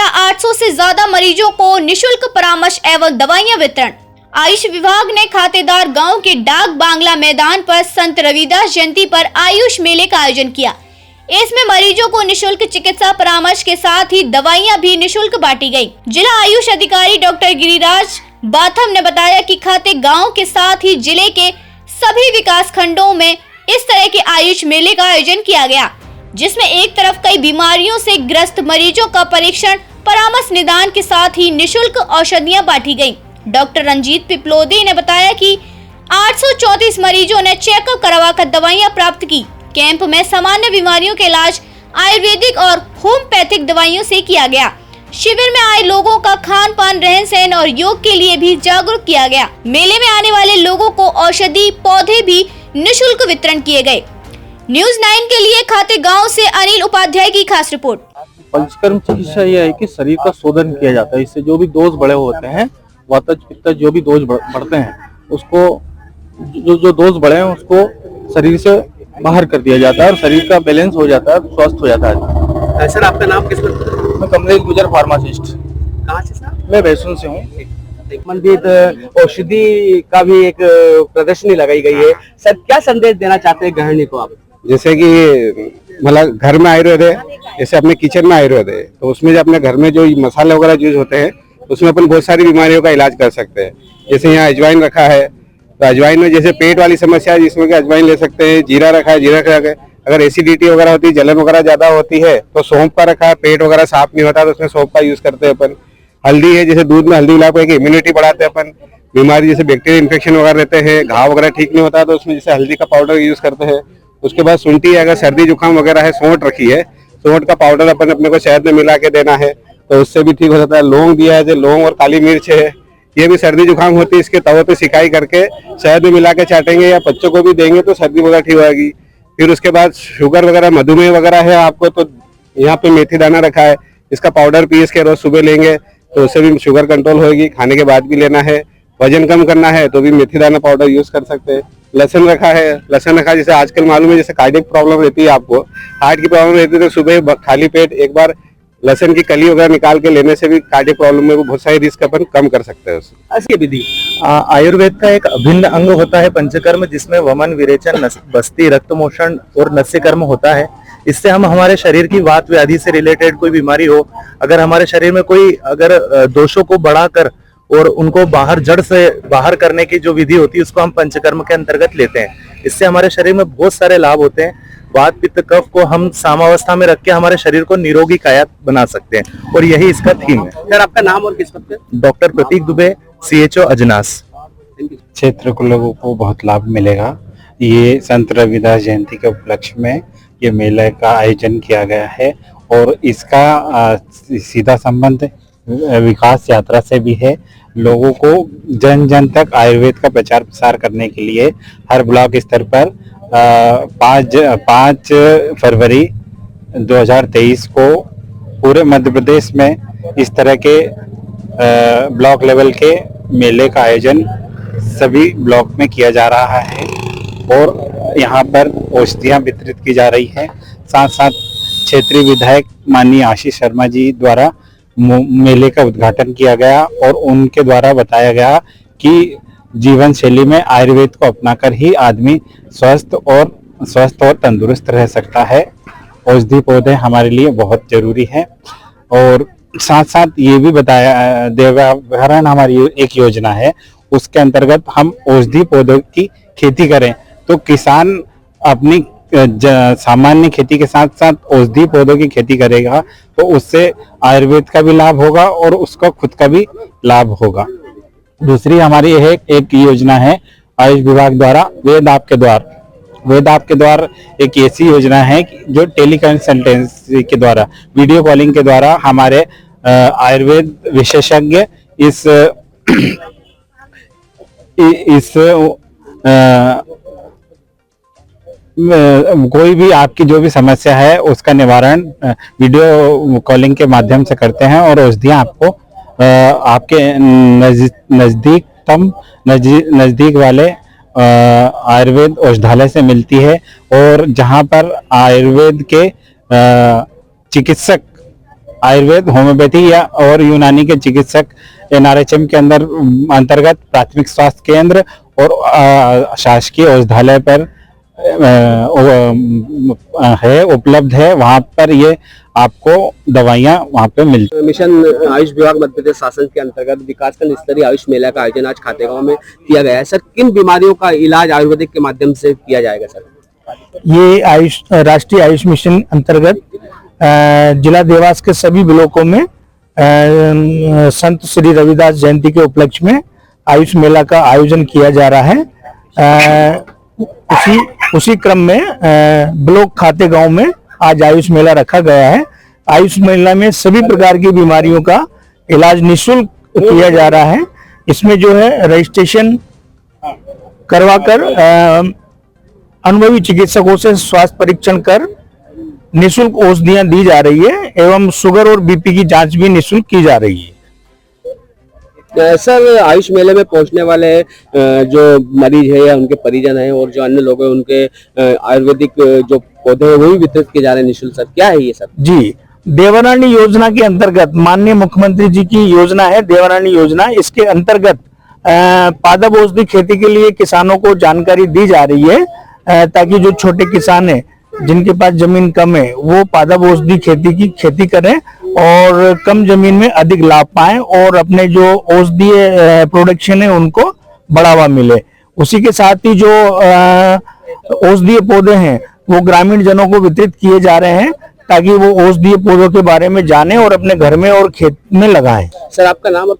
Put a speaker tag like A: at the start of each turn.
A: किया 800 से ज्यादा मरीजों को निशुल्क परामर्श एवं दवाइयां वितरण। आयुष विभाग ने खातेदार गांव के डाक बांग्ला मैदान पर संत रविदास जयंती पर आयुष मेले का आयोजन किया। इसमें मरीजों को निशुल्क चिकित्सा परामर्श के साथ ही दवाइयां भी निशुल्क बांटी गयी। जिला आयुष अधिकारी डॉक्टर गिरिराज बाथम ने बताया कि खाते गांव के साथ ही जिले के सभी विकास खंडों में इस तरह के आयुष मेले का आयोजन किया गया, जिसमें एक तरफ कई बीमारियों से ग्रस्त मरीजों का परीक्षण, परामर्श, निदान के साथ ही निशुल्क औषधियां बांटी गयी। डॉक्टर रंजीत पिपलोदी ने बताया कि 834 मरीजों ने चेकअप करवाकर दवाइयां प्राप्त की। कैंप में सामान्य बीमारियों के इलाज आयुर्वेदिक और होम्योपैथिक दवाइयों से किया गया। शिविर में आए लोगों का खान पान, रहन सहन और योग के लिए भी जागरूक किया गया। मेले में आने वाले लोगों को औषधि पौधे भी निशुल्क वितरण किए गए। न्यूज़ 9 के लिए खाते गांव से अनिल उपाध्याय की खास रिपोर्ट।
B: पंचकर्म चिकित्सा यह है कि शरीर का शोधन किया जाता है। इससे जो भी दोष बड़े होते हैं, वातज पित्त जो भी दोष बढ़ते हैं, उसको जो दोष बड़े हैं उसको शरीर से बाहर कर दिया जाता है और शरीर का बैलेंस हो जाता है, स्वस्थ हो जाता है।
C: सर, आपका नाम किस?
B: मैं कमलेश गुजर, फार्मासिस्ट।
C: कहाँ से सर?
B: मैं भैंसुन से हूँ।
C: संबंधित औषधि का भी एक प्रदर्शनी लगाई गई है। सर, क्या संदेश देना चाहते हैं गृहिणी को आप?
D: जैसे कि मतलब घर में आयुर्वेद है, जैसे अपने किचन में आयुर्वेद है, तो उसमें जो अपने घर में जो मसाले वगैरह यूज होते हैं उसमें अपन बहुत सारी बीमारियों का इलाज कर सकते हैं। जैसे यहाँ अजवाइन रखा है, तो अजवाइन में जैसे पेट वाली समस्या है जिसमें कि अजवाइन ले सकते हैं। जीरा रखा है, जीरा खा के अगर एसिडिटी वगैरह होती है, जलन वगैरह ज्यादा होती है तो सौंफ का रखा है। पेट वगैरह साफ नहीं होता तो उसमें सौंफ का यूज करते हैं अपन। हल्दी है, जैसे दूध में हल्दी मिला के इम्यूनिटी बढ़ाते हैं अपन। बीमारी जैसे बैक्टीरिया इन्फेक्शन वगैरह रहते हैं, घाव वगैरह ठीक नहीं होता तो उसमें जैसे हल्दी का पाउडर यूज करते हैं। उसके बाद शुंठी है, अगर सर्दी जुकाम वगैरह है, सौंठ रखी है, सौंठ का पाउडर अपन अपने को शहद में मिला के देना है तो उससे भी ठीक हो जाता है। लौंग दिया है, जो लौंग और काली मिर्च है, ये भी सर्दी जुकाम होती है, इसके तवे पे सिकाई करके शहद में मिला के चाटेंगे या बच्चों को भी देंगे तो सर्दी वगैरह ठीक होगी। फिर उसके बाद शुगर वगैरह, मधुमेह वगैरह है आपको तो यहाँ पे मेथी दाना रखा है, इसका पाउडर पीस के रोज सुबह लेंगे तो उससे भी शुगर कंट्रोल होगी। खाने के बाद भी लेना है। वजन कम करना है तो भी मेथी दाना पाउडर यूज कर सकते हैं। लहसुन रखा है, लहसुन रखा जैसे आजकल मालूम है जैसे कार्डियक प्रॉब्लम रहती है, आपको हार्ट की प्रॉब्लम रहती है तो सुबह खाली पेट एक बार लहसुन की कली वगैरह निकाल के लेने से भी कार्डियक प्रॉब्लम में बहुत सारी रिस्क अपन कम कर सकते हैं।
C: उसकी विधि
E: आयुर्वेद का एक अभिन्न अंग होता है पंचकर्म, जिसमें वमन, विरेचन, बस्ती, रक्तमोषण और नस्य कर्म होता है। इससे हम हमारे शरीर की वात व्याधि से रिलेटेड कोई बीमारी हो, अगर हमारे शरीर में कोई अगर दोषों को बढ़ाकर और उनको बाहर जड़ से बाहर करने की जो विधि होती है उसको हम पंचकर्म के अंतर्गत लेते हैं। इससे हमारे शरीर में बहुत सारे लाभ होते हैं। वात, पित्त, कफ को हम सामावस्था में रख के हमारे शरीर को निरोगी काया बना सकते हैं और यही इसका थीम है।
C: सर, आपका नाम और किस पद पे?
E: डॉक्टर प्रतीक दुबे, CHO अजनास।
F: क्षेत्र के लोगों को बहुत लाभ मिलेगा। ये संत रविदास जयंती के उपलक्ष्य में ये मेले का आयोजन किया गया है और इसका सीधा संबंध विकास यात्रा से भी है। लोगों को जन जन तक आयुर्वेद का प्रचार प्रसार करने के लिए हर ब्लॉक स्तर पर 5 फरवरी 2023 को पूरे मध्य प्रदेश में इस तरह के ब्लॉक लेवल के मेले का आयोजन सभी ब्लॉक में किया जा रहा है और यहाँ पर औषधियाँ वितरित की जा रही है। साथ साथ क्षेत्रीय विधायक माननीय आशीष शर्मा जी द्वारा मेले का उद्घाटन किया गया और उनके द्वारा बताया गया कि जीवन शैली में आयुर्वेद को अपनाकर ही आदमी स्वस्थ और तंदुरुस्त रह सकता है। औषधि पौधे हमारे लिए बहुत जरूरी है और साथ साथ ये भी बताया, देवहरण हमारी एक योजना है, उसके अंतर्गत हम औषधि पौधों की खेती करें तो किसान अपनी सामान्य खेती के साथ साथ औषधि पौधों की खेती करेगा तो उससे आयुर्वेद का भी लाभ होगा और उसका खुद का भी लाभ होगा। दूसरी हमारी एक योजना है आयुष विभाग द्वारा वेद आपके द्वार एक ऐसी योजना है जो टेली कंसल्टेंसी के द्वारा, वीडियो कॉलिंग के द्वारा हमारे आयुर्वेद विशेषज्ञ कोई भी आपकी जो भी समस्या है उसका निवारण वीडियो कॉलिंग के माध्यम से करते हैं और औषधियाँ आपको आपके नजदीक वाले आयुर्वेद औषधालय से मिलती है और जहां पर आयुर्वेद के चिकित्सक आयुर्वेद, होम्योपैथी या और यूनानी के चिकित्सक NRHM के अंतर्गत प्राथमिक स्वास्थ्य केंद्र और शासकीय औषधालय पर है, उपलब्ध है। वहां पर ये आपको दवाइयां वहां पे मिलती।
C: मिशन आयुष विभाग मध्य प्रदेश शासन के अंतर्गत विकासखंड स्तरीय आयुष मेला का आयोजन आज खातेगांव में किया गया है। सर, किन बीमारियों का इलाज आयुर्वेदिक के माध्यम से किया जाएगा सर?
G: ये आयुष राष्ट्रीय आयुष मिशन अंतर्गत जिला देवास के सभी ब्लॉकों में संत श्री रविदास जयंती के उपलक्ष्य में आयुष मेला का आयोजन किया जा रहा है। उसी क्रम में ब्लॉक खातेगांव में आज आयुष मेला रखा गया है। आयुष मेला में सभी प्रकार की बीमारियों का इलाज निःशुल्क किया जा रहा है। इसमें जो है रजिस्ट्रेशन करवाकर अनुभवी चिकित्सकों से स्वास्थ्य परीक्षण कर निःशुल्क औषधियां दी जा रही है एवं शुगर और बीपी की जांच भी निःशुल्क की जा रही है।
C: सर, आयुष मेले में पहुंचने वाले जो मरीज है या उनके परिजन है और जो अन्य लोग हैं उनके आयुर्वेदिक जो पौधे हैं वो भी वितरित किए जा रहे हैं निःशुल्क। सर, क्या है ये सर?
G: जी, देवरानी योजना के अंतर्गत माननीय मुख्यमंत्री जी की योजना है देवरानी योजना। इसके अंतर्गत पादप औषधि खेती के लिए किसानों को जानकारी दी जा रही है ताकि जो छोटे किसान हैं जिनके पास जमीन कम है वो पादप औषधि खेती करें और कम जमीन में अधिक लाभ पाएं और अपने जो औषधीय प्रोडक्शन है उनको बढ़ावा मिले। उसी के साथ ही जो औषधीय पौधे हैं वो ग्रामीण जनों को वितरित किए जा रहे हैं ताकि वो औषधीय पौधों के बारे में जाने और अपने घर में और खेत में लगाएं।
C: सर, आपका नाम और